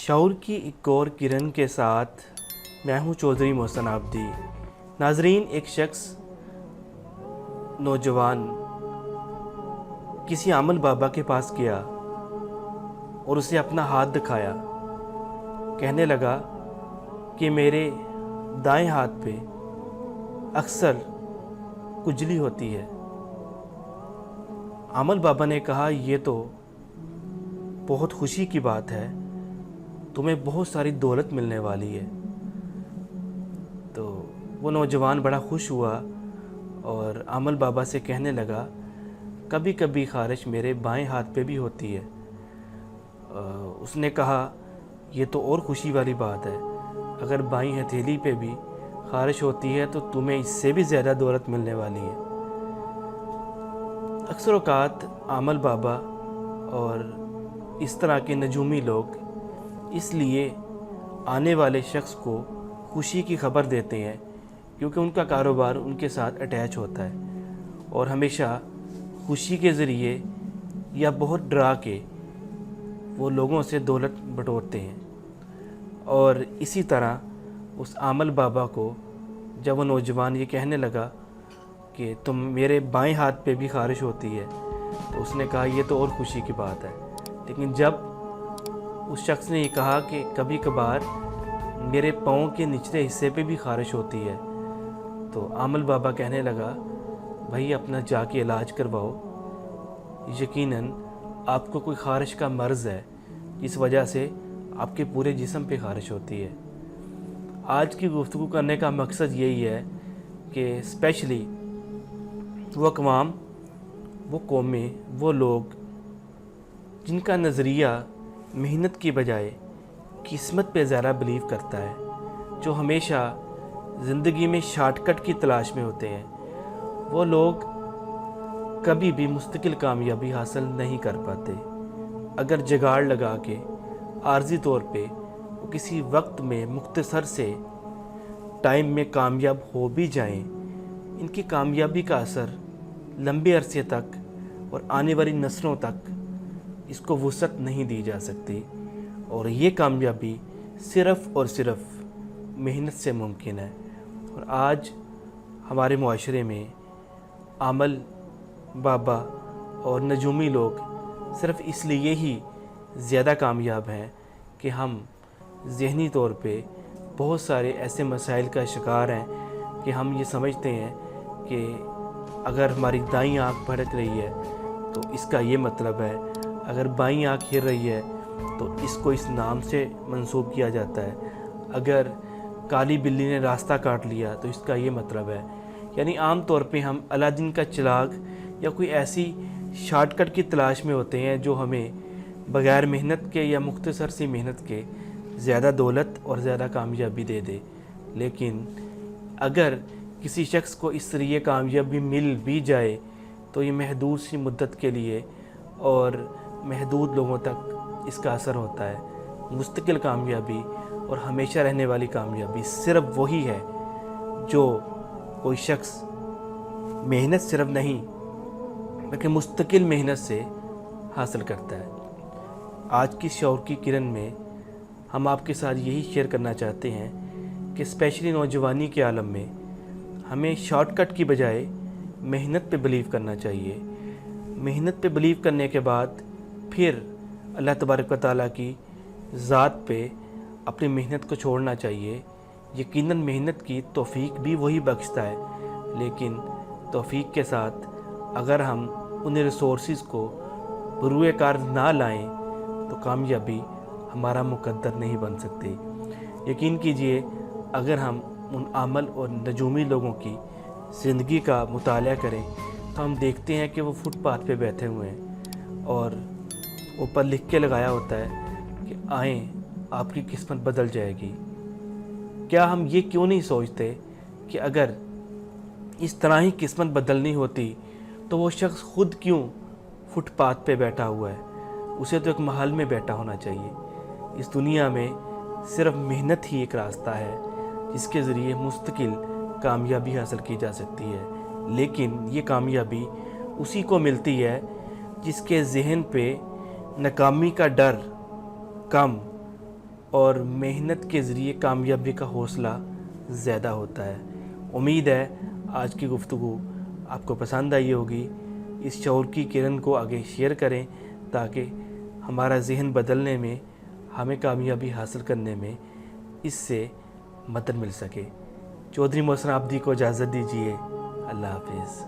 शऊर की एक और किरण के साथ मैं हूं चौधरी मोहसिन आबदी। नाजरीन, एक शख्स नौजवान किसी आमल बाबा के पास गया और उसे अपना हाथ दिखाया। कहने लगा कि मेरे दाएं हाथ पे अक्सर खुजली होती है। आमल बाबा ने कहा, ये तो बहुत खुशी की बात है, तुम्हें बहुत सारी दौलत मिलने वाली है। तो वो नौजवान बड़ा खुश हुआ और आमल बाबा से कहने लगा, कभी कभी ख़ारिश मेरे बाएं हाथ पे भी होती है। उसने कहा, ये तो और खुशी वाली बात है, अगर बाईं हथेली पे भी ख़ारिश होती है तो तुम्हें इससे भी ज़्यादा दौलत मिलने वाली है। अक्सर औक़ात आमल बाबा और इस तरह के नजूमी लोग इसलिए आने वाले शख्स को खुशी की खबर देते हैं क्योंकि उनका कारोबार उनके साथ अटैच होता है और हमेशा खुशी के ज़रिए या बहुत डरा के वो लोगों से दौलत बटोरते हैं। और इसी तरह उस आमल बाबा को जब वो नौजवान ये कहने लगा कि तुम मेरे बाएं हाथ पे भी ख़ारिश होती है, तो उसने कहा, ये तो और खुशी की बात है। लेकिन जब उस शख्स ने ये कहा कि कभी कभार मेरे पाँव के निचले हिस्से पे भी ख़ारिश होती है, तो आमल बाबा कहने लगा, भाई अपना जाके इलाज करवाओ, यकीनन आपको कोई ख़ारिश का मर्ज़ है इस वजह से आपके पूरे जिस्म पे ख़ारिश होती है। आज की गुफ्तगू करने का मकसद यही है कि स्पेशली वो अक़वाम, वो कौमें, वो लोग जिनका नज़रिया मेहनत की बजाय किस्मत पे ज़्यादा बिलीव करता है, जो हमेशा ज़िंदगी में शॉर्टकट की तलाश में होते हैं, वो लोग कभी भी मुस्तकिल कामयाबी हासिल नहीं कर पाते। अगर जुगाड़ लगा के आर्जी तौर पे वो किसी वक्त में मुख्तसर से टाइम में कामयाब हो भी जाएं, इनकी कामयाबी का असर लंबे अरसे तक और आने वाली नस्लों तक इसको वुसअत नहीं दी जा सकती। और ये कामयाबी सिर्फ़ और सिर्फ मेहनत से मुमकिन है। और आज हमारे मुआशरे में आमल बाबा और नजूमी लोग सिर्फ़ इसलिए ही ज़्यादा कामयाब हैं कि हम ज़हनी तौर पे बहुत सारे ऐसे मसाइल का शिकार हैं कि हम ये समझते हैं कि अगर हमारी दाईं आँख भड़क रही है तो इसका ये मतलब है, अगर बाईं आँख हिल रही है तो इसको इस नाम से मंसूब किया जाता है, अगर काली बिल्ली ने रास्ता काट लिया तो इसका ये मतलब है। यानी आम तौर पे हम अलादीन का चिराग या कोई ऐसी शॉर्टकट की तलाश में होते हैं जो हमें बग़ैर मेहनत के या मुख्तसर सी मेहनत के ज़्यादा दौलत और ज़्यादा कामयाबी दे दे। लेकिन अगर किसी शख्स को इस तरह कामयाबी मिल भी जाए तो ये महदूद सी मुद्दत के लिए और महदूद लोगों तक इसका असर होता है। मुस्तकिल कामयाबी और हमेशा रहने वाली कामयाबी सिर्फ़ वही है जो कोई शख्स मेहनत सिर्फ नहीं बल्कि मुस्तकिल मेहनत से हासिल करता है। आज की शऊर की किरण में हम आपके साथ यही शेयर करना चाहते हैं कि स्पेशली नौजवानी के आलम में हमें शॉर्टकट की बजाय मेहनत पे बिलीव करना चाहिए। मेहनत पे बिलीव करने के बाद फिर अल्लाह तबारक व तआला की ज़ात पे अपनी मेहनत को छोड़ना चाहिए। यकीनन मेहनत की तौफ़ीक भी वही बख्शता है, लेकिन तौफ़ीक के साथ अगर हम उन रिसोर्सेज़ को बरूए कार ना लाएं तो कामयाबी हमारा मुकद्दर नहीं बन सकती। यकीन कीजिए, अगर हम उन आमल और नजूमी लोगों की ज़िंदगी का मुताला करें तो हम देखते हैं कि वो फुटपाथ पे बैठे हुए हैं और ऊपर लिख के लगाया होता है कि आएँ, आपकी किस्मत बदल जाएगी। क्या हम ये क्यों नहीं सोचते कि अगर इस तरह ही किस्मत बदलनी होती तो वो शख्स खुद क्यों फुटपाथ पे बैठा हुआ है? उसे तो एक महल में बैठा होना चाहिए। इस दुनिया में सिर्फ मेहनत ही एक रास्ता है जिसके ज़रिए मुस्तकिल कामयाबी हासिल की जा सकती है। लेकिन ये कामयाबी उसी को मिलती है जिसके जहन पे नाकामी का डर कम اور محنت کے ذریعے کامیابی کا حوصلہ زیادہ ہوتا ہے۔ امید ہے آج کی گفتگو آپ کو پسند آئی ہوگی۔ اس شعور کی کرن کو آگے شیئر کریں تاکہ ہمارا ذہن بدلنے میں، ہمیں کامیابی حاصل کرنے میں اس سے مدد مل سکے۔ چودھری محسن عابدی کو اجازت دیجیے۔ اللہ حافظ۔